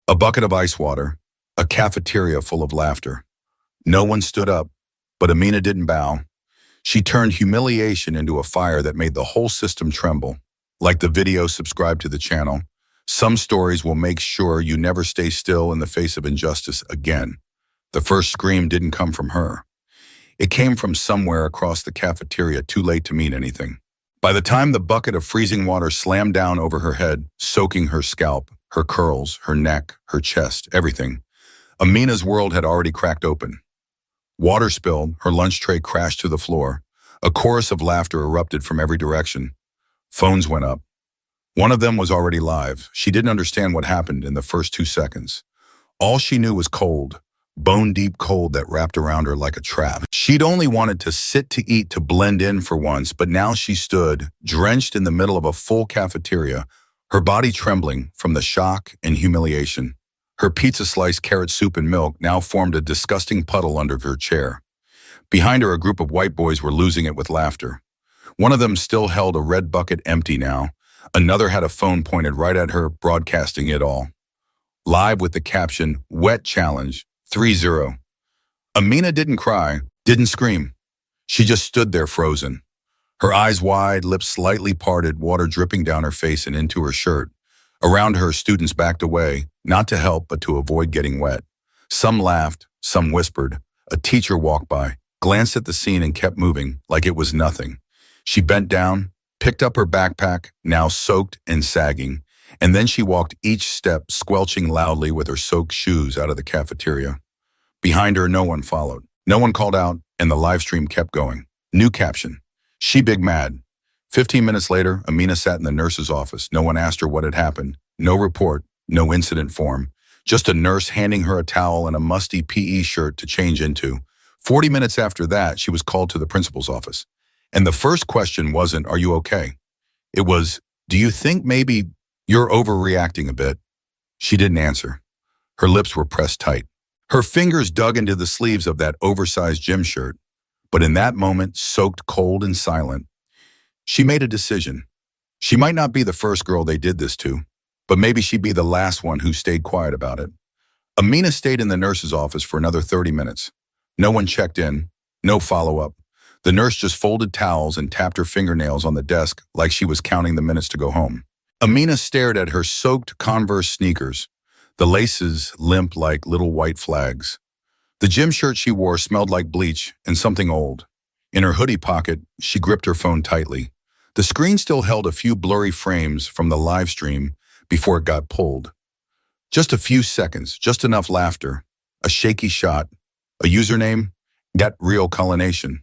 A bucket of ice water, a cafeteria full of laughter. No one stood up, but Amina didn't bow. She turned humiliation into a fire that made the whole system tremble. Like the video, subscribe to the channel. Some stories will make sure you never stay still in the face of injustice again. The first scream didn't come from her. It came from somewhere across the cafeteria, too late to mean anything. By the time the bucket of freezing water slammed down over her head, soaking her scalp, her curls, her neck, her chest, everything, Amina's world had already cracked open. Water spilled, her lunch tray crashed to the floor. A chorus of laughter erupted from every direction. Phones went up. One of them was already live. She didn't understand what happened in the first 2 seconds. All she knew was cold, bone-deep cold that wrapped around her like a trap. She'd only wanted to sit to eat to blend in for once, but now she stood, drenched in the middle of a full cafeteria, her body trembling from the shock and humiliation. Her pizza slice, carrot soup, and milk now formed a disgusting puddle under her chair. Behind her, a group of white boys were losing it with laughter. One of them still held a red bucket empty now. Another had a phone pointed right at her, broadcasting it all. Live with the caption, "Wet Challenge, 3-0. Amina didn't cry, didn't scream. She just stood there frozen. Her eyes wide, lips slightly parted, water dripping down her face and into her shirt. Around her, students backed away, not to help, but to avoid getting wet. Some laughed, some whispered. A teacher walked by, glanced at the scene and kept moving, like it was nothing. She bent down, picked up her backpack, now soaked and sagging, and then she walked each step, squelching loudly with her soaked shoes out of the cafeteria. Behind her, no one followed. No one called out, and the live stream kept going. New caption, "She big mad." 15 minutes later, Amina sat in the nurse's office. No one asked her what had happened. No report, no incident form. Just a nurse handing her a towel and a musty PE shirt to change into. 40 minutes after that, she was called to the principal's office. And the first question wasn't, "Are you okay?" It was, "Do you think maybe you're overreacting a bit?" She didn't answer. Her lips were pressed tight. Her fingers dug into the sleeves of that oversized gym shirt. But in that moment, soaked cold and silent, she made a decision. She might not be the first girl they did this to, but maybe she'd be the last one who stayed quiet about it. Amina stayed in the nurse's office for another 30 minutes. No one checked in, no follow-up. The nurse just folded towels and tapped her fingernails on the desk like she was counting the minutes to go home. Amina stared at her soaked Converse sneakers, the laces limp like little white flags. The gym shirt she wore smelled like bleach and something old. In her hoodie pocket, she gripped her phone tightly. The screen still held a few blurry frames from the live stream before it got pulled. Just a few seconds, just enough laughter, a shaky shot, a username, "Get Real Culination."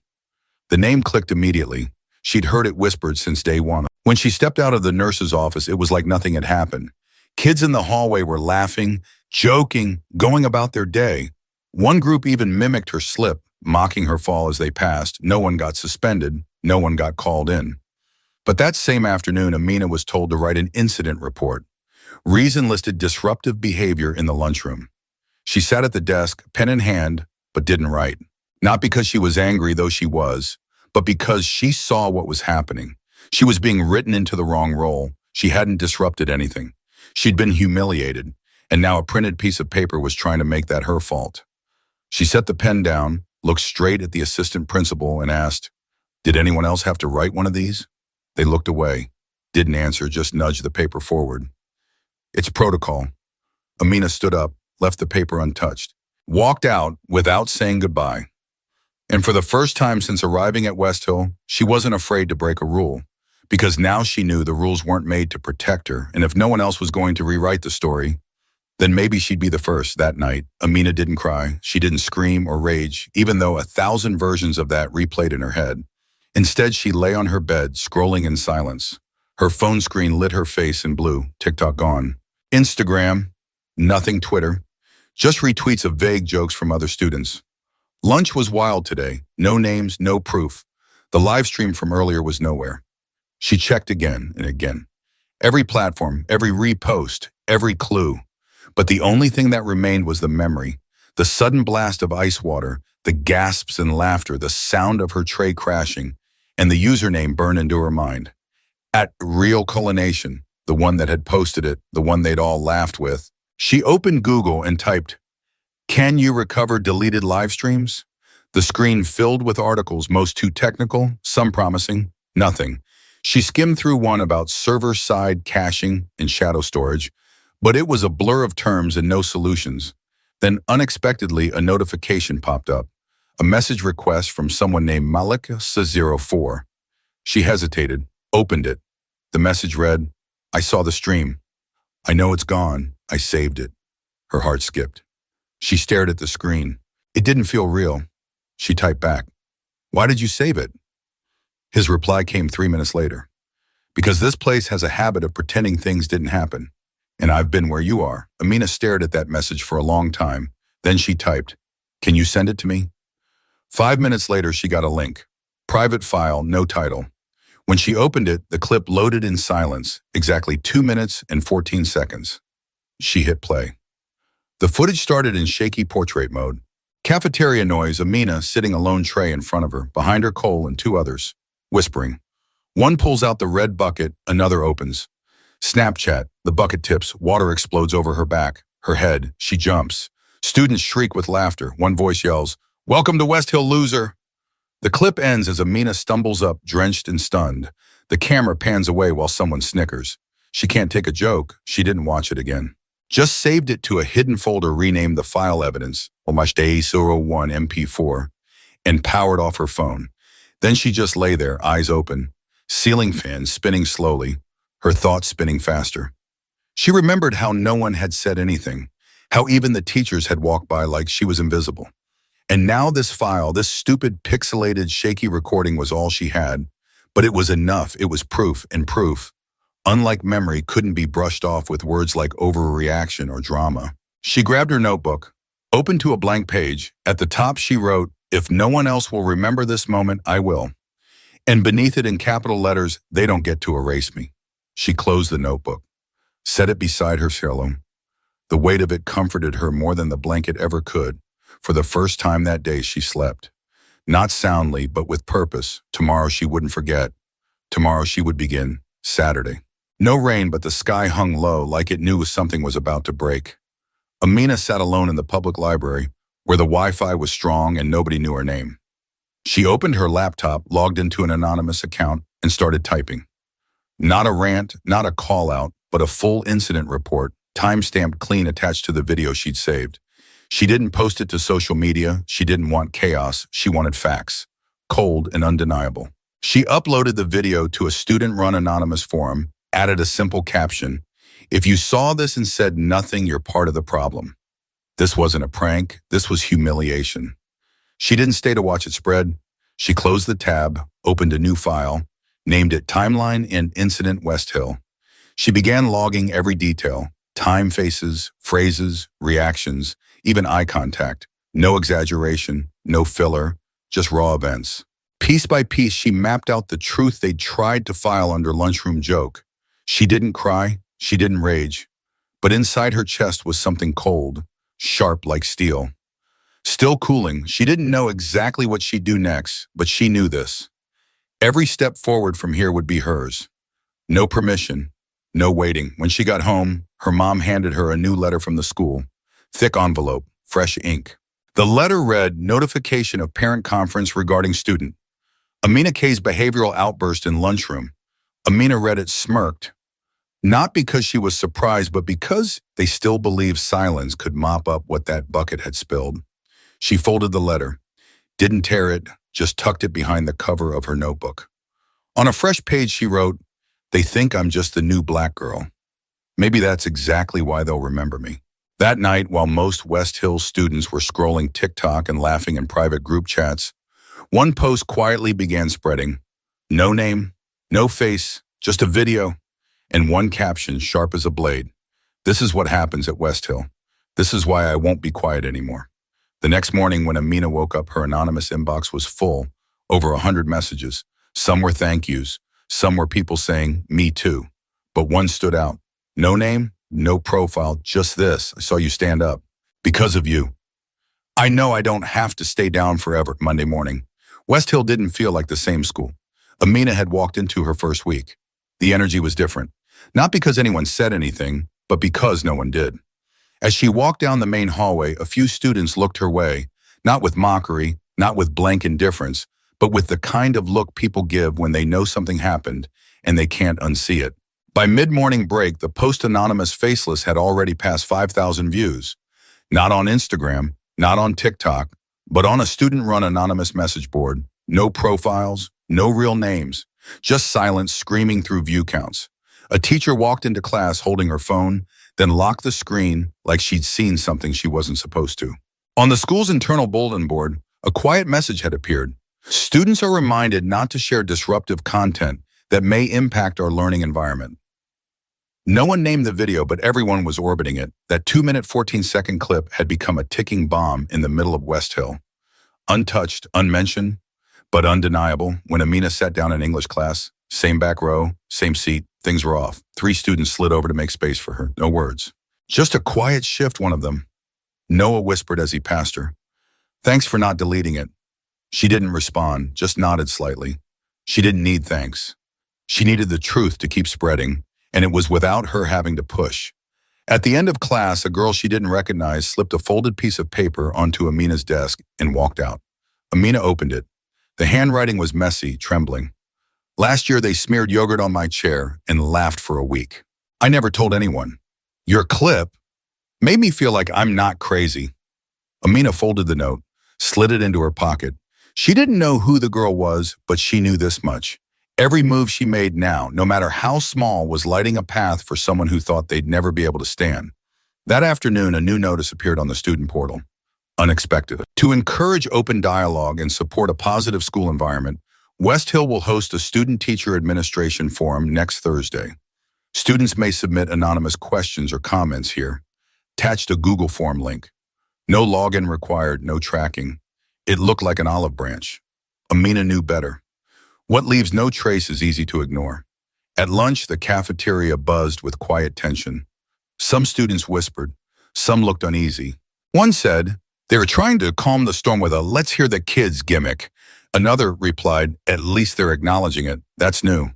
The name clicked immediately. She'd heard it whispered since day one. When she stepped out of the nurse's office, it was like nothing had happened. Kids in the hallway were laughing, joking, going about their day. One group even mimicked her slip, mocking her fall as they passed. No one got suspended. No one got called in. But that same afternoon, Amina was told to write an incident report. Reason listed disruptive behavior in the lunchroom. She sat at the desk, pen in hand, but didn't write. Not because she was angry, though she was, but because she saw what was happening. She was being written into the wrong role. She hadn't disrupted anything. She'd been humiliated, and now a printed piece of paper was trying to make that her fault. She set the pen down, looked straight at the assistant principal, and asked, "Did anyone else have to write one of these?" They looked away, didn't answer, just nudged the paper forward. "It's protocol." Amina stood up, left the paper untouched, walked out without saying goodbye. And for the first time since arriving at West Hill, she wasn't afraid to break a rule, because now she knew the rules weren't made to protect her, and if no one else was going to rewrite the story, then maybe she'd be the first. That night, Amina didn't cry. She didn't scream or rage, even though 1,000 versions of that replayed in her head. Instead, she lay on her bed, scrolling in silence. Her phone screen lit her face in blue. TikTok gone. Instagram, nothing. Twitter, just retweets of vague jokes from other students. Lunch was wild today. No names, no proof. The live stream from earlier was nowhere. She checked again and again. Every platform, every repost, every clue. But the only thing that remained was the memory. The sudden blast of ice water, the gasps and laughter, the sound of her tray crashing, and the username burned into her mind. At Real Culination, the one that had posted it, the one they'd all laughed with. She opened Google and typed, "Can you recover deleted live streams?" The screen filled with articles, most too technical, some promising, nothing. She skimmed through one about server-side caching and shadow storage, but it was a blur of terms and no solutions. Then unexpectedly, a notification popped up, a message request from someone named Malika04. She hesitated, opened it. The message read, "I saw the stream. I know it's gone. I saved it." Her heart skipped. She stared at the screen. It didn't feel real. She typed back, "Why did you save it?" His reply came 3 minutes later. "Because this place has a habit of pretending things didn't happen. And I've been where you are." Amina stared at that message for a long time. Then she typed, "Can you send it to me?" 5 minutes later, she got a link. Private file, no title. When she opened it, the clip loaded in silence, exactly 2 minutes and 14 seconds. She hit play. The footage started in shaky portrait mode. Cafeteria noise, Amina sitting a lone tray in front of her, behind her Cole and two others, whispering. One pulls out the red bucket, another opens. Snapchat, the bucket tips, water explodes over her back, her head, she jumps. Students shriek with laughter. One voice yells, "Welcome to West Hill, loser." The clip ends as Amina stumbles up, drenched and stunned. The camera pans away while someone snickers. She can't take a joke. She didn't watch it again. Just saved it to a hidden folder renamed the file evidence, Day01 MP4, and powered off her phone. Then she just lay there, eyes open, ceiling fan spinning slowly, her thoughts spinning faster. She remembered how no one had said anything, how even the teachers had walked by like she was invisible. And now this file, this stupid, pixelated, shaky recording was all she had. But it was enough. It was proof, and proof, unlike memory, couldn't be brushed off with words like overreaction or drama. She grabbed her notebook, opened to a blank page. At the top she wrote, "If no one else will remember this moment, I will." And beneath it in capital letters, "They don't get to erase me." She closed the notebook, set it beside her pillow. The weight of it comforted her more than the blanket ever could. For the first time that day, she slept. Not soundly, but with purpose. Tomorrow she wouldn't forget. Tomorrow she would begin. Saturday. No rain, but the sky hung low like it knew something was about to break. Amina sat alone in the public library, where the Wi-Fi was strong and nobody knew her name. She opened her laptop, logged into an anonymous account, and started typing. Not a rant, not a call-out, but a full incident report, time-stamped clean attached to the video she'd saved. She didn't post it to social media. She didn't want chaos. She wanted facts, cold and undeniable. She uploaded the video to a student-run anonymous forum, added a simple caption. "If you saw this and said nothing, you're part of the problem." This wasn't a prank. This was humiliation. She didn't stay to watch it spread. She closed the tab, opened a new file, named it Timeline and Incident West Hill. She began logging every detail, time faces, phrases, reactions, even eye contact. No exaggeration, no filler, just raw events. Piece by piece, she mapped out the truth they'd tried to file under lunchroom joke. She didn't cry, she didn't rage, but inside her chest was something cold, sharp like steel. Still cooling, she didn't know exactly what she'd do next, but she knew this. Every step forward from here would be hers. No permission, no waiting. When she got home, her mom handed her a new letter from the school. Thick envelope, fresh ink. The letter read, "Notification of parent conference regarding student. Amina K's behavioral outburst in lunchroom." Amina read it, smirked. Not because she was surprised, but because they still believed silence could mop up what that bucket had spilled. She folded the letter, didn't tear it, just tucked it behind the cover of her notebook. On a fresh page she wrote, "They think I'm just the new black girl. Maybe that's exactly why they'll remember me." That night, while most West Hill students were scrolling TikTok and laughing in private group chats, one post quietly began spreading. No name, no face, just a video, and one caption sharp as a blade. "This is what happens at West Hill. This is why I won't be quiet anymore." The next morning when Amina woke up, her anonymous inbox was full, over 100 messages. Some were thank yous, some were people saying, "Me too." But one stood out. No name, no profile, just this: "I saw you stand up. Because of you. I know I don't have to stay down forever." Monday morning, West Hill didn't feel like the same school. Amina had walked into her first week. The energy was different. Not because anyone said anything, but because no one did. As she walked down the main hallway, a few students looked her way, not with mockery, not with blank indifference, but with the kind of look people give when they know something happened and they can't unsee it. By mid-morning break, the post Anonymous Faceless had already passed 5,000 views. Not on Instagram, not on TikTok, but on a student-run anonymous message board. No profiles, no real names, just silence screaming through view counts. A teacher walked into class holding her phone, then locked the screen like she'd seen something she wasn't supposed to. On the school's internal bulletin board, a quiet message had appeared. Students are reminded not to share disruptive content that may impact our learning environment. No one named the video, but everyone was orbiting it. That 2-minute, 14-second clip had become a ticking bomb in the middle of West Hill. Untouched, unmentioned, but undeniable. When Amina sat down in English class, same back row, same seat, things were off. 3 students slid over to make space for her. No words. Just a quiet shift, one of them. Noah whispered as he passed her. "Thanks for not deleting it." She didn't respond, just nodded slightly. She didn't need thanks. She needed the truth to keep spreading, and it was without her having to push. At the end of class, a girl she didn't recognize slipped a folded piece of paper onto Amina's desk and walked out. Amina opened it. The handwriting was messy, trembling. "Last year they smeared yogurt on my chair and laughed for a week. I never told anyone. Your clip made me feel like I'm not crazy." Amina folded the note, slid it into her pocket. She didn't know who the girl was, but she knew this much. Every move she made now, no matter how small, was lighting a path for someone who thought they'd never be able to stand. That afternoon, a new notice appeared on the student portal. Unexpected. To encourage open dialogue and support a positive school environment, West Hill will host a student-teacher administration forum next Thursday. Students may submit anonymous questions or comments here. Attached a Google form link. No login required, no tracking. It looked like an olive branch. Amina knew better. What leaves no trace is easy to ignore. At lunch, the cafeteria buzzed with quiet tension. Some students whispered. Some looked uneasy. One said, "They were trying to calm the storm with a 'let's hear the kids' gimmick." Another replied, "At least they're acknowledging it. That's new."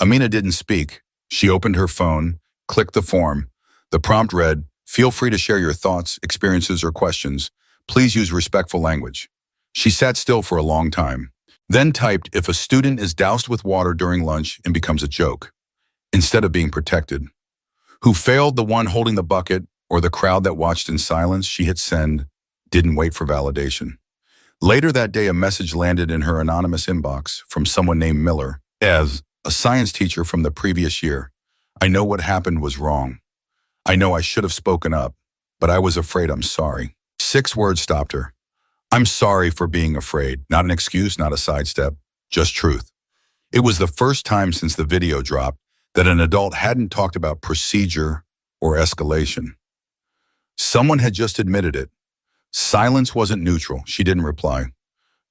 Amina didn't speak. She opened her phone, clicked the form. The prompt read, "Feel free to share your thoughts, experiences, or questions. Please use respectful language." She sat still for a long time, then typed, "If a student is doused with water during lunch and becomes a joke," instead of being protected. Who failed, the one holding the bucket or the crowd that watched in silence? She hit send, didn't wait for validation. Later that day, a message landed in her anonymous inbox from someone named Miller. As a science teacher from the previous year, "I know what happened was wrong. I know I should have spoken up, but I was afraid. I'm sorry." 6 words stopped her. "I'm sorry for being afraid." Not an excuse, not a sidestep, just truth. It was the first time since the video dropped that an adult hadn't talked about procedure or escalation. Someone had just admitted it. Silence wasn't neutral. She didn't reply.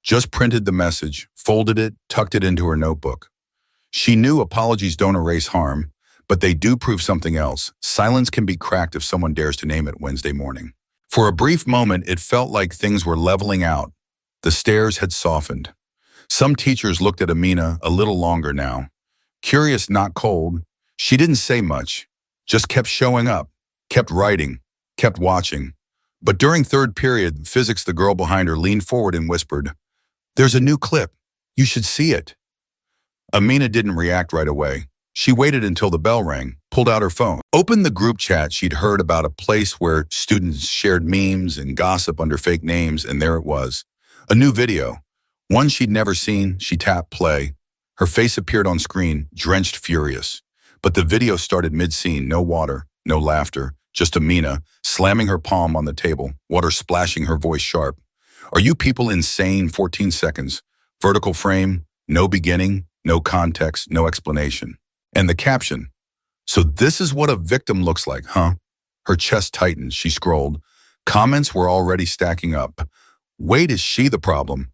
Just printed the message, folded it, tucked it into her notebook. She knew apologies don't erase harm, but they do prove something else. Silence can be cracked if someone dares to name it Wednesday morning. For a brief moment, it felt like things were leveling out. The stares had softened. Some teachers looked at Amina a little longer now. Curious, not cold. She didn't say much, just kept showing up, kept writing, kept watching. But during third period, physics, the girl behind her leaned forward and whispered, "There's a new clip. You should see it." Amina didn't react right away. She waited until the bell rang, pulled out her phone, opened the group chat she'd heard about, a place where students shared memes and gossip under fake names, and there it was. A new video. One she'd never seen. She tapped play. Her face appeared on screen, drenched, furious. But the video started mid-scene. No water, no laughter, just Amina slamming her palm on the table, water splashing, her voice sharp. "Are you people insane?" 14 seconds. Vertical frame, no beginning, no context, no explanation. And the caption, "So this is what a victim looks like, huh?" Her chest tightened. She scrolled. Comments were already stacking up. "Wait, is she the problem?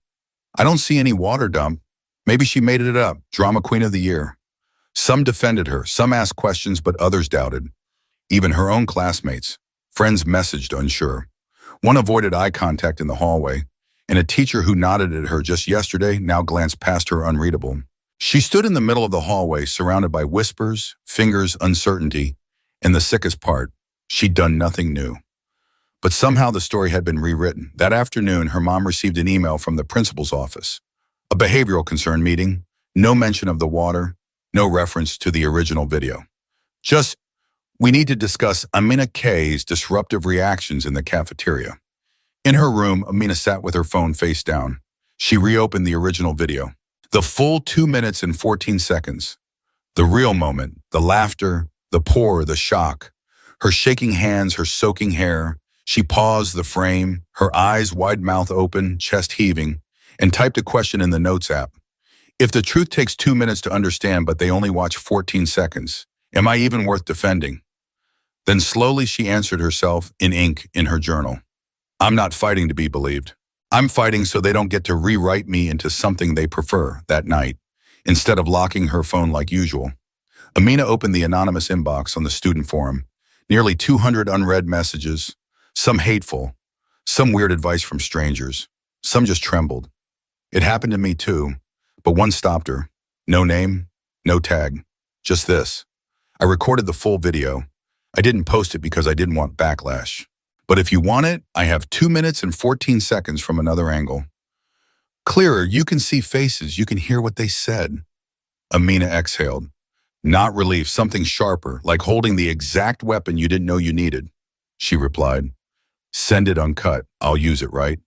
I don't see any water dump. Maybe she made it up. Drama queen of the year." Some defended her. Some asked questions, but others doubted. Even her own classmates. Friends messaged, unsure. One avoided eye contact in the hallway, and a teacher who nodded at her just yesterday now glanced past her, unreadable. She stood in the middle of the hallway, surrounded by whispers, fingers, uncertainty, and the sickest part, she'd done nothing new. But somehow the story had been rewritten. That afternoon, her mom received an email from the principal's office. A behavioral concern meeting, no mention of the water, no reference to the original video. Just, we need to discuss Amina K's disruptive reactions in the cafeteria. In her room, Amina sat with her phone face down. She reopened the original video. The full 2 minutes and 14 seconds. The real moment, the laughter, the pour, the shock. Her shaking hands, her soaking hair. She paused the frame, her eyes wide mouth open, chest heaving, and typed a question in the Notes app. If the truth takes 2 minutes to understand but they only watch 14 seconds, am I even worth defending? Then slowly she answered herself in ink in her journal. I'm not fighting to be believed. I'm fighting so they don't get to rewrite me into something they prefer that night, instead of locking her phone like usual. Amina opened the anonymous inbox on the student forum. Nearly 200 unread messages, some hateful, some weird advice from strangers, some just trembled. It happened to me too, but one stopped her. No name, no tag, just this. I recorded the full video. I didn't post it because I didn't want backlash. But if you want it, I have 2 minutes and 14 seconds from another angle. Clearer, you can see faces, you can hear what they said. Amina exhaled. Not relief, something sharper, like holding the exact weapon you didn't know you needed. She replied, send it uncut, I'll use it, right?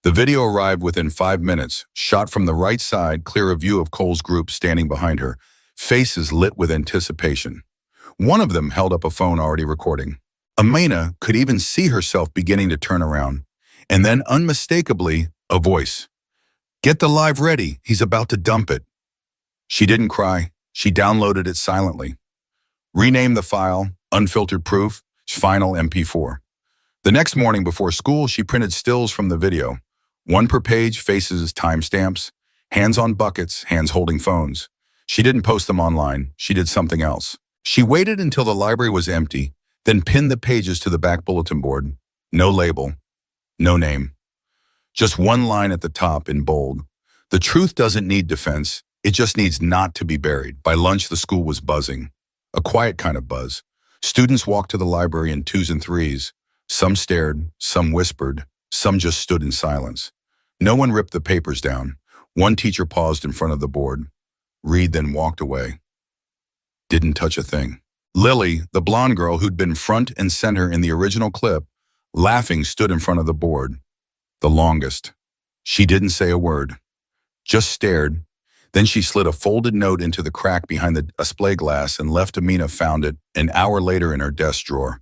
The video arrived within 5 minutes, shot from the right side, clear a view of Cole's group standing behind her, faces lit with anticipation. One of them held up a phone already recording. Amina could even see herself beginning to turn around. And then unmistakably, a voice. Get the live ready, he's about to dump it. She didn't cry. She downloaded it silently. Renamed the file, unfiltered proof, final MP4. The next morning before school, she printed stills from the video. One per page, faces, timestamps, hands on buckets, hands holding phones. She didn't post them online. She did something else. She waited until the library was empty, then pinned the pages to the back bulletin board. No label, no name. Just one line at the top in bold. The truth doesn't need defense. It just needs not to be buried. By lunch, the school was buzzing. A quiet kind of buzz. Students walked to the library in twos and threes. Some stared, some whispered, some just stood in silence. No one ripped the papers down. One teacher paused in front of the board. Read, then walked away. Didn't touch a thing. Lily, the blonde girl who'd been front and center in the original clip, laughing, stood in front of the board. The longest. She didn't say a word. Just stared. Then she slid a folded note into the crack behind the display glass and left. Amina found it an hour later in her desk drawer.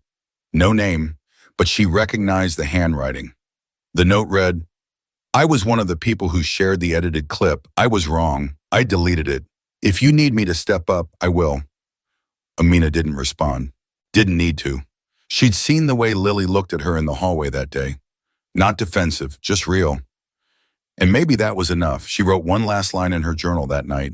No name, but she recognized the handwriting. The note read, I was one of the people who shared the edited clip. I was wrong. I deleted it. If you need me to step up, I will. Amina didn't respond. Didn't need to. She'd seen the way Lily looked at her in the hallway that day. Not defensive, just real. And maybe that was enough. She wrote one last line in her journal that night.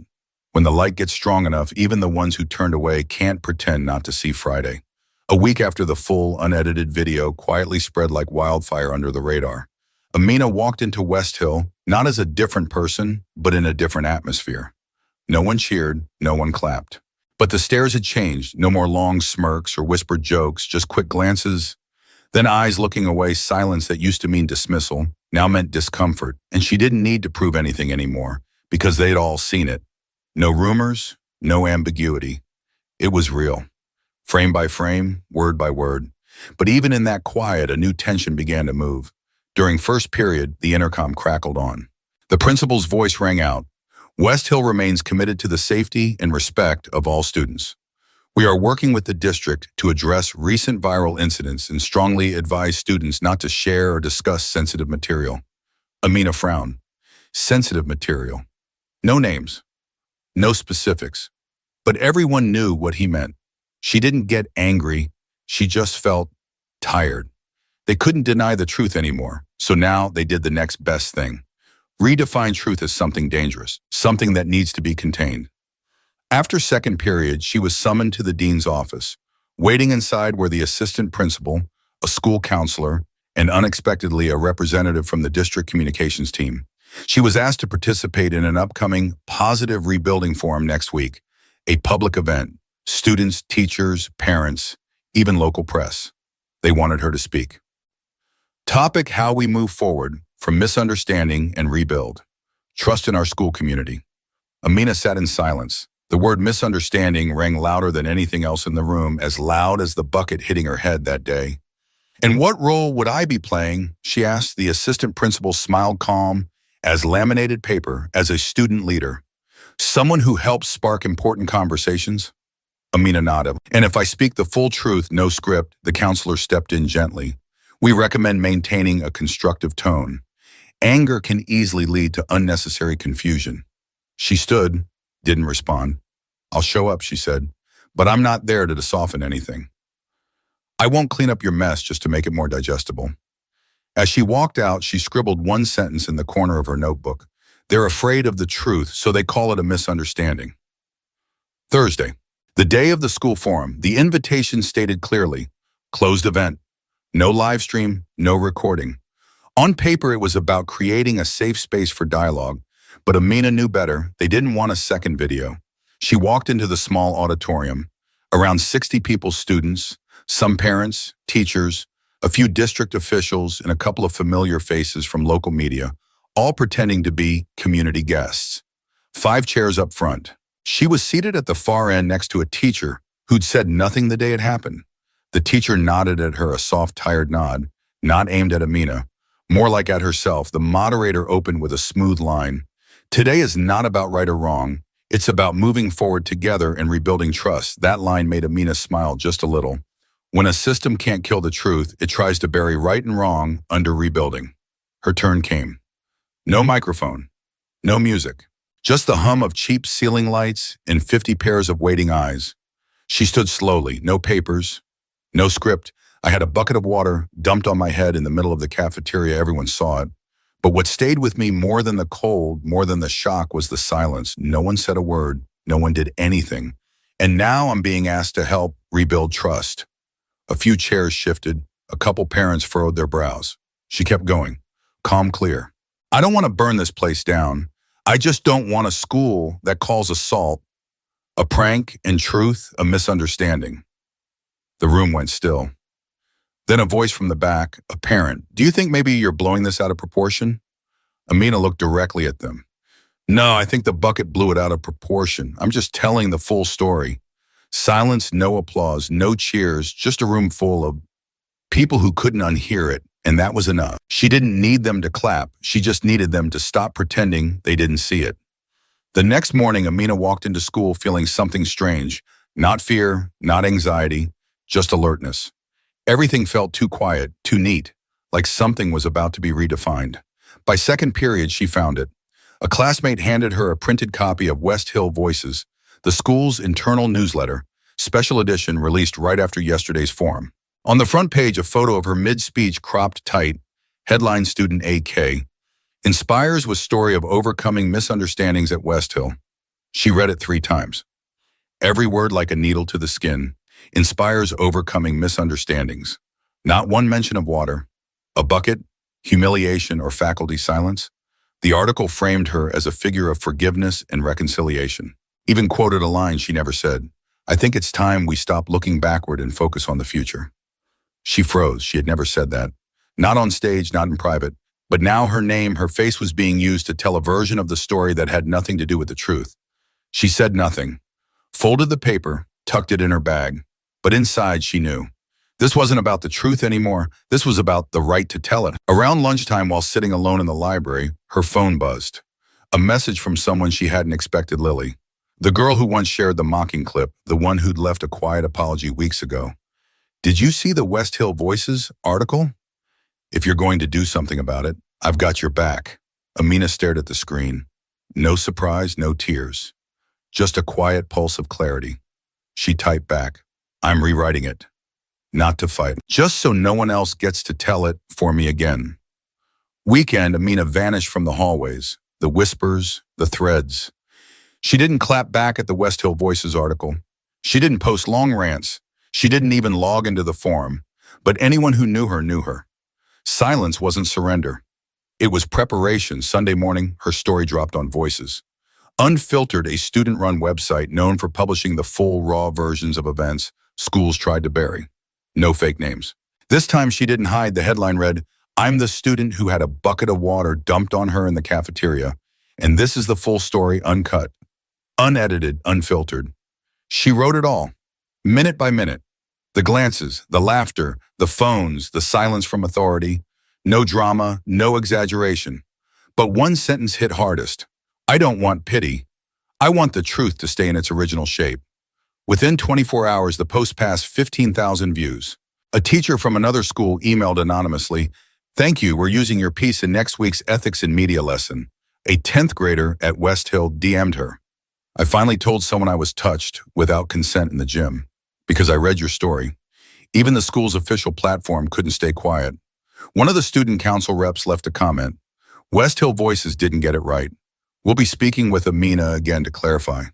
When the light gets strong enough, even the ones who turned away can't pretend not to see Friday. A week after the full, unedited video quietly spread like wildfire under the radar, Amina walked into West Hill, not as a different person, but in a different atmosphere. No one cheered, no one clapped. But the stares had changed. No more long smirks or whispered jokes, just quick glances. Then eyes looking away, silence that used to mean dismissal, now meant discomfort. And she didn't need to prove anything anymore, because they'd all seen it. No rumors, no ambiguity. It was real. Frame by frame, word by word. But even in that quiet, a new tension began to move. During first period, the intercom crackled on. The principal's voice rang out. West Hill remains committed to the safety and respect of all students. We are working with the district to address recent viral incidents and strongly advise students not to share or discuss sensitive material. Amina frowned. Sensitive material. No names. No specifics. But everyone knew what he meant. She didn't get angry. She just felt tired. They couldn't deny the truth anymore, so now they did the next best thing. Redefine truth as something dangerous, something that needs to be contained. After second period, she was summoned to the dean's office. Waiting inside were the assistant principal, a school counselor, and unexpectedly a representative from the district communications team. She was asked to participate in an upcoming positive rebuilding forum next week, a public event. Students, teachers, parents, even local press. They wanted her to speak. Topic: how we move forward from misunderstanding and rebuild. Trust in our school community. Amina sat in silence. The word misunderstanding rang louder than anything else in the room, as loud as the bucket hitting her head that day. And what role would I be playing? She asked. The assistant principal smiled, calm as laminated paper, as a student leader. Someone who helps spark important conversations? Amina nodded. And if I speak the full truth, no script, the counselor stepped in gently. We recommend maintaining a constructive tone. Anger can easily lead to unnecessary confusion. She stood, didn't respond. I'll show up, she said, but I'm not there to soften anything. I won't clean up your mess just to make it more digestible. As she walked out, she scribbled one sentence in the corner of her notebook. They're afraid of the truth, so they call it a misunderstanding. Thursday, the day of the school forum, the invitation stated clearly, closed event, no live stream, no recording. On paper, it was about creating a safe space for dialogue, but Amina knew better. They didn't want a second video. She walked into the small auditorium. Around 60 people, students, some parents, teachers, a few district officials, and a couple of familiar faces from local media, all pretending to be community guests. 5 chairs up front. She was seated at the far end next to a teacher who'd said nothing the day it happened. The teacher nodded at her, a soft, tired nod, not aimed at Amina, more like at herself. The moderator opened with a smooth line. Today is not about right or wrong. It's about moving forward together and rebuilding trust. That line made Amina smile just a little. When a system can't kill the truth, it tries to bury right and wrong under rebuilding. Her turn came. No microphone, no music, just the hum of cheap ceiling lights and 50 pairs of waiting eyes. She stood slowly, no papers, no script. I had a bucket of water dumped on my head in the middle of the cafeteria. Everyone saw it. But what stayed with me more than the cold, more than the shock, was the silence. No one said a word. No one did anything. And now I'm being asked to help rebuild trust. A few chairs shifted. A couple parents furrowed their brows. She kept going, calm, clear. I don't want to burn this place down. I just don't want a school that calls assault a prank and truth a misunderstanding. The room went still. Then a voice from the back, a parent. Do you think maybe you're blowing this out of proportion? Amina looked directly at them. No, I think the bucket blew it out of proportion. I'm just telling the full story. Silence, no applause, no cheers, just a room full of people who couldn't unhear it, and that was enough. She didn't need them to clap. She just needed them to stop pretending they didn't see it. The next morning, Amina walked into school feeling something strange. Not fear, not anxiety, just alertness. Everything felt too quiet, too neat, like something was about to be redefined. By second period, she found it. A classmate handed her a printed copy of West Hill Voices, the school's internal newsletter, special edition released right after yesterday's forum. On the front page, a photo of her mid-speech cropped tight, headline student AK, inspires with story of overcoming misunderstandings at West Hill. She read it 3 times. Every word like a needle to the skin. Inspires overcoming misunderstandings. Not one mention of water, a bucket, humiliation, or faculty silence. The article framed her as a figure of forgiveness and reconciliation. Even quoted a line she never said. I think it's time we stop looking backward and focus on the future. She froze. She had never said that. Not on stage, not in private. But now her name, her face was being used to tell a version of the story that had nothing to do with the truth. She said nothing, folded the paper, tucked it in her bag. But inside, she knew. This wasn't about the truth anymore. This was about the right to tell it. Around lunchtime, while sitting alone in the library, her phone buzzed. A message from someone she hadn't expected, Lily. The girl who once shared the mocking clip, the one who'd left a quiet apology weeks ago. Did you see the West Hill Voices article? If you're going to do something about it, I've got your back. Amina stared at the screen. No surprise, no tears. Just a quiet pulse of clarity. She typed back, I'm rewriting it. Not to fight, just so no one else gets to tell it for me again. Weekend, Amina vanished from the hallways, the whispers, the threads. She didn't clap back at the West Hill Voices article. She didn't post long rants. She didn't even log into the forum. But anyone who knew her knew her. Silence wasn't surrender. It was preparation. Sunday morning, her story dropped on Voices. Unfiltered, a student-run website known for publishing the full, raw versions of events schools tried to bury. No fake names. This time she didn't hide. The headline read, I'm the student who had a bucket of water dumped on her in the cafeteria, and this is the full story, uncut, unedited, unfiltered. She wrote it all, minute by minute. The glances, the laughter, the phones, the silence from authority. No drama, no exaggeration. But one sentence hit hardest. I don't want pity. I want the truth to stay in its original shape. Within 24 hours, the post passed 15,000 views. A teacher from another school emailed anonymously, "Thank you, we're using your piece in next week's ethics and media lesson." A 10th grader at West Hill DM'd her. "I finally told someone I was touched without consent in the gym because I read your story." Even the school's official platform couldn't stay quiet. One of the student council reps left a comment. "West Hill Voices didn't get it right. We'll be speaking with Amina again to clarify."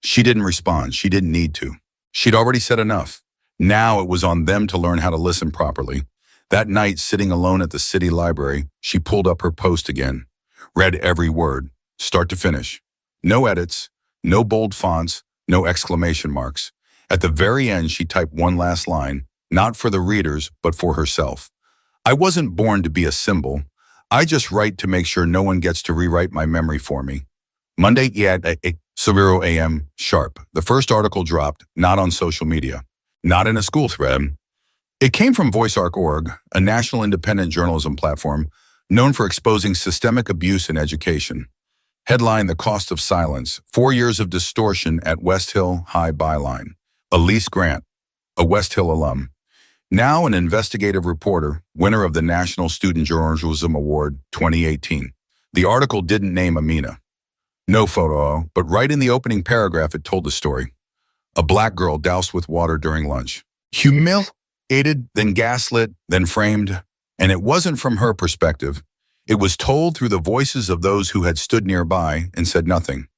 She didn't respond. She didn't need to. She'd already said enough. Now it was on them to learn how to listen properly. That night, sitting alone at the city library, she pulled up her post again. Read every word, start to finish. No edits, no bold fonts, no exclamation marks. At the very end, she typed one last line, not for the readers, but for herself. "I wasn't born to be a symbol. I just write to make sure no one gets to rewrite my memory for me." Monday at 0 a.m. sharp. The first article dropped, not on social media, not in a school thread. It came from VoiceArc.org, a national independent journalism platform known for exposing systemic abuse in education. Headline: "The Cost of Silence, 4 Years of Distortion at West Hill High." Byline: Elise Grant, a West Hill alum. Now an investigative reporter, winner of the National Student Journalism Award 2018. The article didn't name Amina. No photo, but right in the opening paragraph it told the story. A black girl doused with water during lunch. Humiliated, then gaslit, then framed. And it wasn't from her perspective. It was told through the voices of those who had stood nearby and said nothing.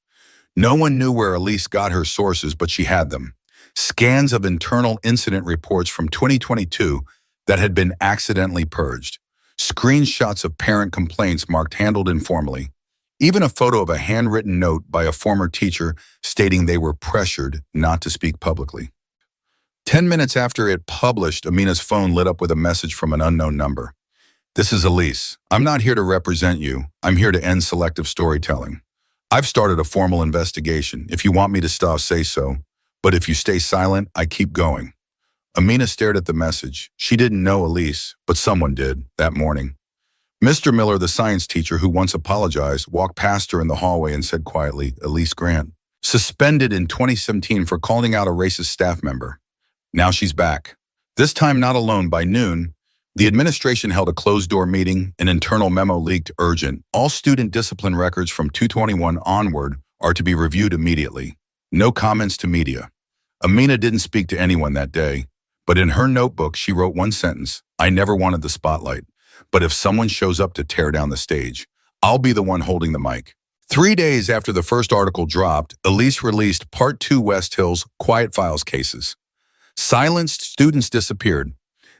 No one knew where Elise got her sources, but she had them. Scans of internal incident reports from 2022 that had been accidentally purged. Screenshots of parent complaints marked handled informally. Even a photo of a handwritten note by a former teacher stating they were pressured not to speak publicly. 10 minutes after it published, Amina's phone lit up with a message from an unknown number. "This is Elise. I'm not here to represent you. I'm here to end selective storytelling. I've started a formal investigation. If you want me to stop, say so. But if you stay silent, I keep going." Amina stared at the message. She didn't know Elise, but someone did that morning. Mr. Miller, the science teacher who once apologized, walked past her in the hallway and said quietly, "Elise Grant, suspended in 2017 for calling out a racist staff member. Now she's back. This time not alone." By noon, the administration held a closed-door meeting. An internal memo leaked: urgent. All student discipline records from 221 onward are to be reviewed immediately. No comments to media. Amina didn't speak to anyone that day, but in her notebook she wrote one sentence: "I never wanted the spotlight. But if someone shows up to tear down the stage, I'll be the one holding the mic." 3 days after the first article dropped, Elise released Part 2 West Hill's Quiet Files cases. Silenced students disappeared.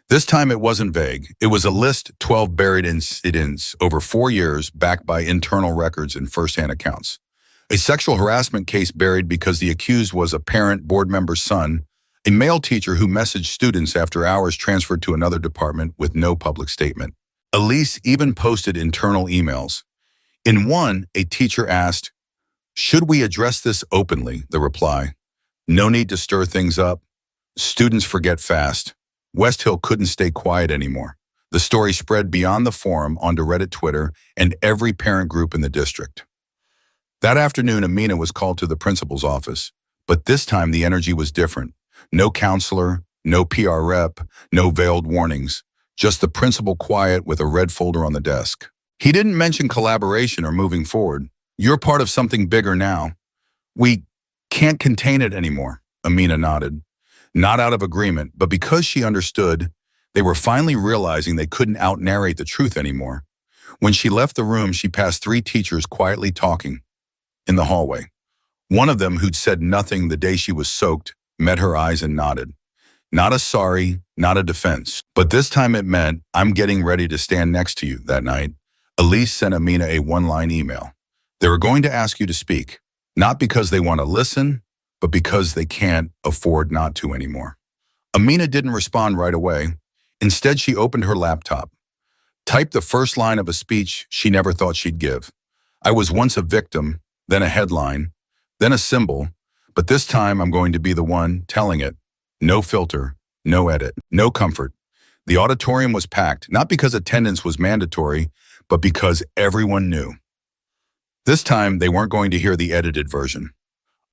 This time it wasn't vague. It was a list: 12 buried incidents over 4 years backed by internal records and first-hand accounts. A sexual harassment case buried because the accused was a parent board member's son, a male teacher who messaged students after hours transferred to another department with no public statement. Elise even posted internal emails. In one, a teacher asked, "Should we address this openly?" The reply: "No need to stir things up. Students forget fast." West Hill couldn't stay quiet anymore. The story spread beyond the forum onto Reddit, Twitter, and every parent group in the district. That afternoon, Amina was called to the principal's office, but this time the energy was different. No counselor, no PR rep, no veiled warnings. Just the principal quiet with a red folder on the desk. He didn't mention collaboration or moving forward. "You're part of something bigger now. We can't contain it anymore." Amina nodded. Not out of agreement, but because she understood. They were finally realizing they couldn't out-narrate the truth anymore. When she left the room, she passed 3 teachers quietly talking in the hallway. One of them, who'd said nothing the day she was soaked, met her eyes and nodded. Not a sorry, not a defense, but this time it meant, "I'm getting ready to stand next to you." That night, Elise sent Amina a one-line email. They were going to ask you to speak, not because they want to listen, but because they can't afford not to anymore. Amina didn't respond right away. Instead, she opened her laptop. Typed the first line of a speech she never thought she'd give. I was once a victim, then a headline, then a symbol, but this time I'm going to be the one telling it. No filter, no edit, no comfort. The auditorium was packed, not because attendance was mandatory, but because everyone knew. This time, they weren't going to hear the edited version.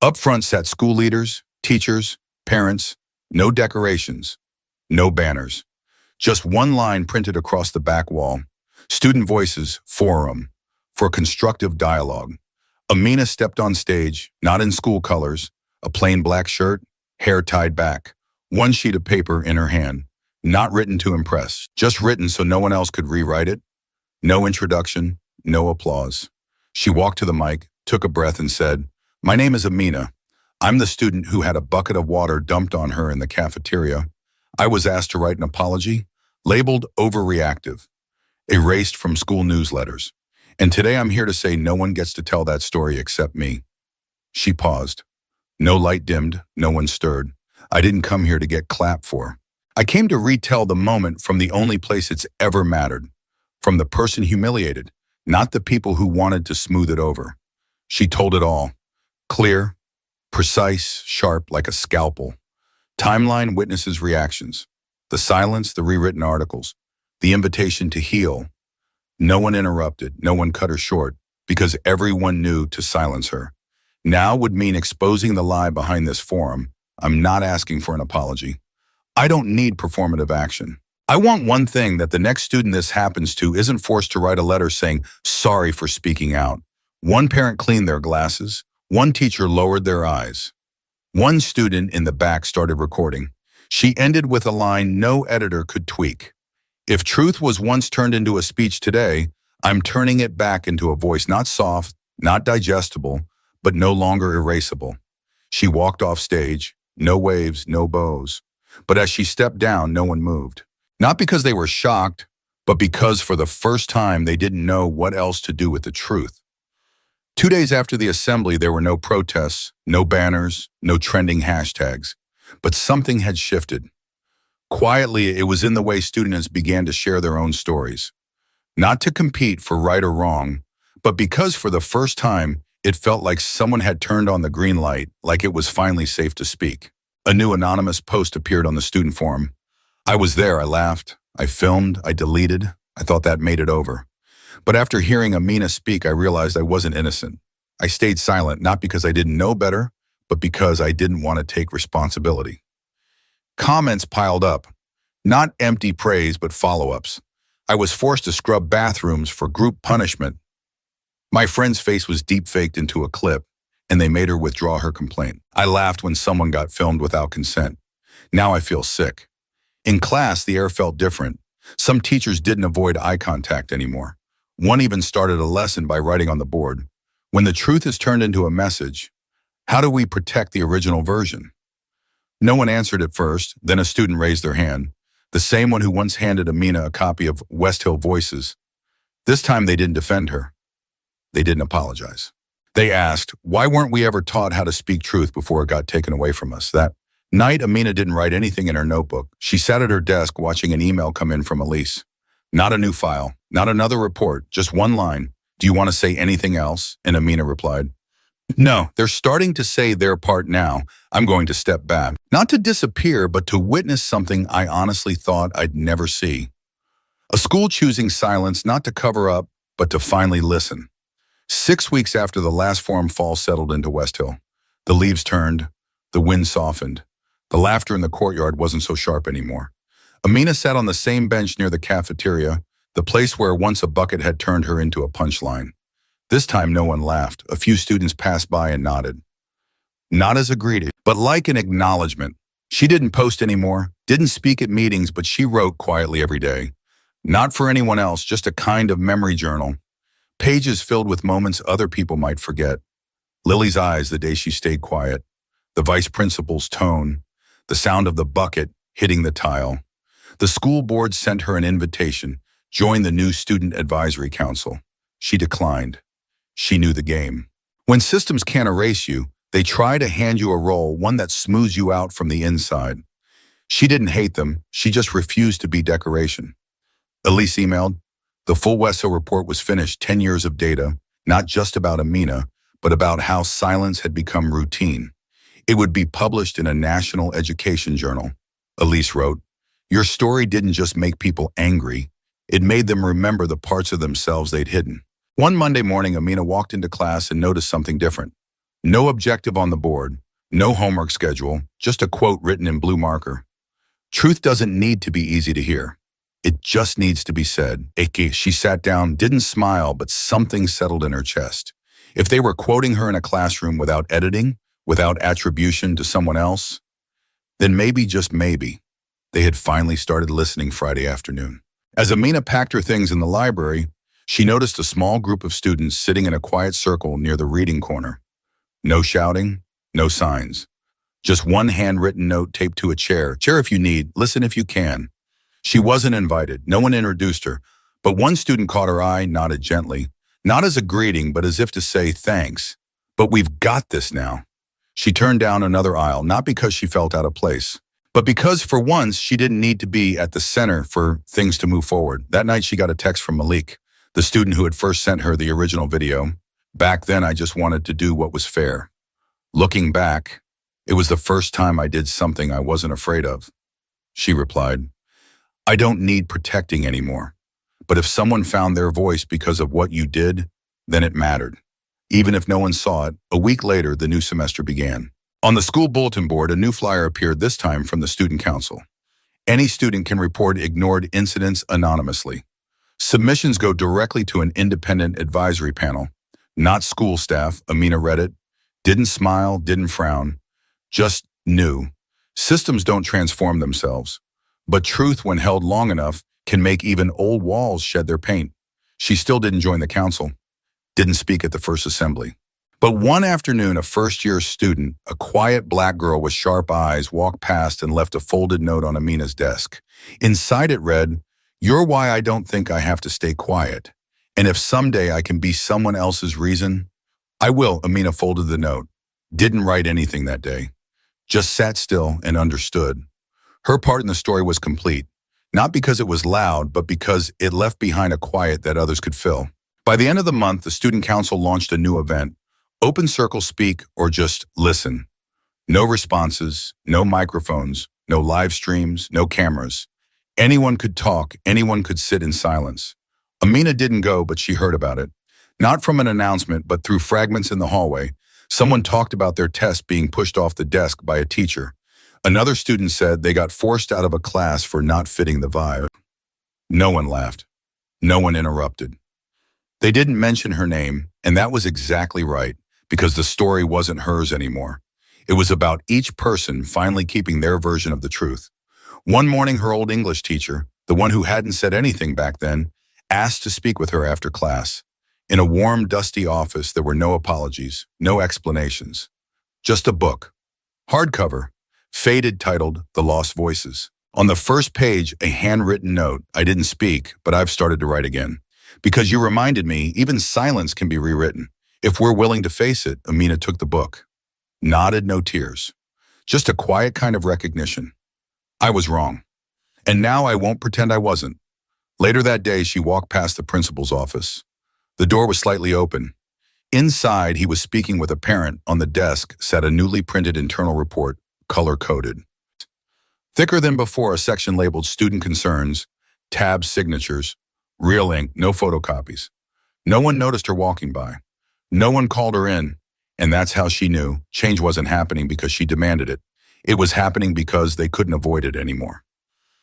Up front sat school leaders, teachers, parents, no decorations, no banners. Just one line printed across the back wall. Student Voices, Forum, for constructive dialogue. Amina stepped on stage, not in school colors, a plain black shirt, hair tied back, one sheet of paper in her hand, not written to impress, just written so no one else could rewrite it. No introduction, no applause. She walked to the mic, took a breath and said, "My name is Amina. I'm the student who had a bucket of water dumped on her in the cafeteria. I was asked to write an apology, labeled overreactive, erased from school newsletters. And today I'm here to say no one gets to tell that story except me." She paused. No light dimmed, no one stirred. I didn't come here to get clapped for. I came to retell the moment from the only place it's ever mattered, from the person humiliated, not the people who wanted to smooth it over. She told it all. Clear, precise, sharp like a scalpel. Timeline, witnesses, reactions. The silence, the rewritten articles. The invitation to heal. No one interrupted, no one cut her short, because everyone knew to silence her. Now would mean exposing the lie behind this forum. I'm not asking for an apology. I don't need performative action. I want one thing, that the next student this happens to isn't forced to write a letter saying, "Sorry for speaking out." One parent cleaned their glasses. One teacher lowered their eyes. One student in the back started recording. She ended with a line no editor could tweak. If truth was once turned into a speech today, I'm turning it back into a voice not soft, not digestible, but no longer erasable. She walked off stage, no waves, no bows. But as she stepped down, no one moved. Not because they were shocked, but because for the first time they didn't know what else to do with the truth. 2 days after the assembly, there were no protests, no banners, no trending hashtags. But something had shifted. Quietly, it was in the way students began to share their own stories. Not to compete for right or wrong, but because for the first time, it felt like someone had turned on the green light, like it was finally safe to speak. A new anonymous post appeared on the student forum. I was there, I laughed, I filmed, I deleted. I thought that made it over. But after hearing Amina speak, I realized I wasn't innocent. I stayed silent, not because I didn't know better, but because I didn't want to take responsibility. Comments piled up. Not empty praise, but follow-ups. I was forced to scrub bathrooms for group punishment. My friend's face was deep-faked into a clip, and they made her withdraw her complaint. I laughed when someone got filmed without consent. Now I feel sick. In class, the air felt different. Some teachers didn't avoid eye contact anymore. One even started a lesson by writing on the board, "When the truth is turned into a message, how do we protect the original version?" No one answered at first, then a student raised their hand, the same one who once handed Amina a copy of West Hill Voices. This time they didn't defend her. They didn't apologize. They asked, why weren't we ever taught how to speak truth before it got taken away from us? That night, Amina didn't write anything in her notebook. She sat at her desk watching an email come in from Elise. Not a new file, not another report, just one line. "Do you want to say anything else?" And Amina replied, "No, they're starting to say their part now. I'm going to step back. Not to disappear, but to witness something I honestly thought I'd never see. A school choosing silence, not to cover up, but to finally listen." 6 weeks after the last forum fall settled into West Hill, the leaves turned, the wind softened. The laughter in the courtyard wasn't so sharp anymore. Amina sat on the same bench near the cafeteria, the place where once a bucket had turned her into a punchline. This time no one laughed. A few students passed by and nodded. Not as a greeting, but like an acknowledgement. She didn't post anymore, didn't speak at meetings, but she wrote quietly every day. Not for anyone else, just a kind of memory journal. Pages filled with moments other people might forget. Lily's eyes the day she stayed quiet. The vice principal's tone. The sound of the bucket hitting the tile. The school board sent her an invitation. Join the new student advisory council. She declined. She knew the game. When systems can't erase you, they try to hand you a role, one that smooths you out from the inside. She didn't hate them. She just refused to be decoration. Elise emailed, The full WESO report was finished, 10 years of data, not just about Amina, but about how silence had become routine. It would be published in a national education journal. Elise wrote, "Your story didn't just make people angry, it made them remember the parts of themselves they'd hidden." One Monday morning, Amina walked into class and noticed something different. No objective on the board, no homework schedule, just a quote written in blue marker. "Truth doesn't need to be easy to hear. It just needs to be said." She sat down, didn't smile, but something settled in her chest. If they were quoting her in a classroom without editing, without attribution to someone else, then maybe, just maybe, they had finally started listening Friday afternoon. As Amina packed her things in the library, she noticed a small group of students sitting in a quiet circle near the reading corner. No shouting, no signs. Just one handwritten note taped to a chair. "Chair if you need, listen if you can." She wasn't invited. No one introduced her, but one student caught her eye, nodded gently, not as a greeting, but as if to say thanks. "But we've got this now." She turned down another aisle, not because she felt out of place, but because for once she didn't need to be at the center for things to move forward. That night she got a text from Malik, the student who had first sent her the original video. "Back then I just wanted to do what was fair. Looking back, it was the first time I did something I wasn't afraid of." She replied, "I don't need protecting anymore. But if someone found their voice because of what you did, then it mattered." Even if no one saw it, a week later, the new semester began. On the school bulletin board, a new flyer appeared, this time from the student council. Any student can report ignored incidents anonymously. Submissions go directly to an independent advisory panel. Not school staff. Amina read it, didn't smile, didn't frown, just knew. Systems don't transform themselves, but truth, when held long enough, can make even old walls shed their paint. She still didn't join the council, didn't speak at the first assembly. But one afternoon, a first-year student, a quiet black girl with sharp eyes, walked past and left a folded note on Amina's desk. Inside it read, "You're why I don't think I have to stay quiet. And if someday I can be someone else's reason, I will." Amina folded the note, didn't write anything that day, just sat still and understood. Her part in the story was complete, not because it was loud, but because it left behind a quiet that others could fill. By the end of the month, the student council launched a new event. Open circle speak, or just listen. No responses, no microphones, no live streams, no cameras. Anyone could talk, anyone could sit in silence. Amina didn't go, but she heard about it. Not from an announcement, but through fragments in the hallway. Someone talked about their test being pushed off the desk by a teacher. Another student said they got forced out of a class for not fitting the vibe. No one laughed. No one interrupted. They didn't mention her name, and that was exactly right, because the story wasn't hers anymore. It was about each person finally keeping their version of the truth. One morning, her old English teacher, the one who hadn't said anything back then, asked to speak with her after class. In a warm, dusty office, there were no apologies, no explanations. Just a book. Hardcover, faded, titled The Lost Voices. On the first page, a handwritten note. "I didn't speak, but I've started to write again. Because you reminded me, even silence can be rewritten. If we're willing to face it." Amina took the book. Nodded, no tears. Just a quiet kind of recognition. I was wrong. And now I won't pretend I wasn't. Later that day, she walked past the principal's office. The door was slightly open. Inside, he was speaking with a parent. On the desk sat a newly printed internal report, color-coded. Thicker than before, a section labeled Student Concerns, tab signatures, real ink, no photocopies. No one noticed her walking by. No one called her in. And that's how she knew change wasn't happening because she demanded it. It was happening because they couldn't avoid it anymore.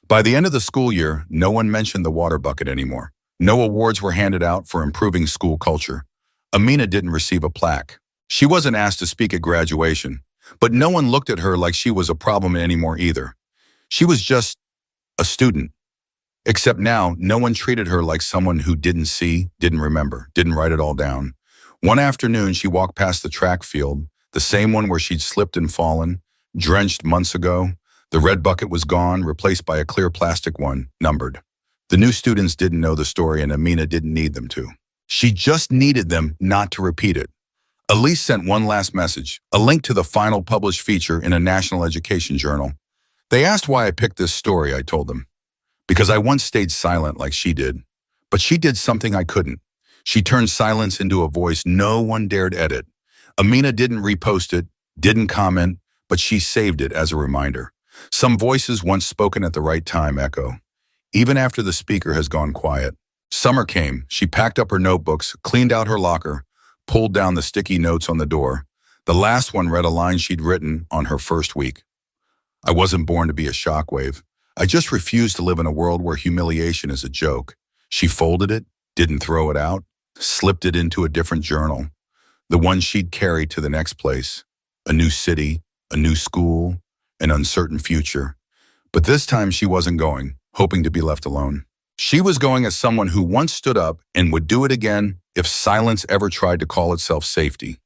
By the end of the school year, no one mentioned the water bucket anymore. No awards were handed out for improving school culture. Amina didn't receive a plaque. She wasn't asked to speak at graduation, but no one looked at her like she was a problem anymore either. She was just a student. Except now, no one treated her like someone who didn't see, didn't remember, didn't write it all down. One afternoon, she walked past the track field, the same one where she'd slipped and fallen, drenched months ago. The red bucket was gone, replaced by a clear plastic one, numbered. The new students didn't know the story, and Amina didn't need them to. She just needed them not to repeat it. Elise sent one last message, a link to the final published feature in a national education journal. They asked why I picked this story, I told them. Because I once stayed silent like she did, But she did something I couldn't. She turned silence into a voice no one dared edit. Amina didn't repost it, didn't comment, but she saved it as a reminder. Some voices once spoken at the right time echo, even after the speaker has gone quiet. Summer came. She packed up her notebooks, cleaned out her locker, pulled down the sticky notes on the door. The last one read a line she'd written on her first week. I wasn't born to be a shockwave. I just refused to live in a world where humiliation is a joke. She folded it, didn't throw it out, slipped it into a different journal, the one she'd carry to the next place, a new city, a new school, an uncertain future. But this time she wasn't going, hoping to be left alone. She was going as someone who once stood up and would do it again if silence ever tried to call itself safety.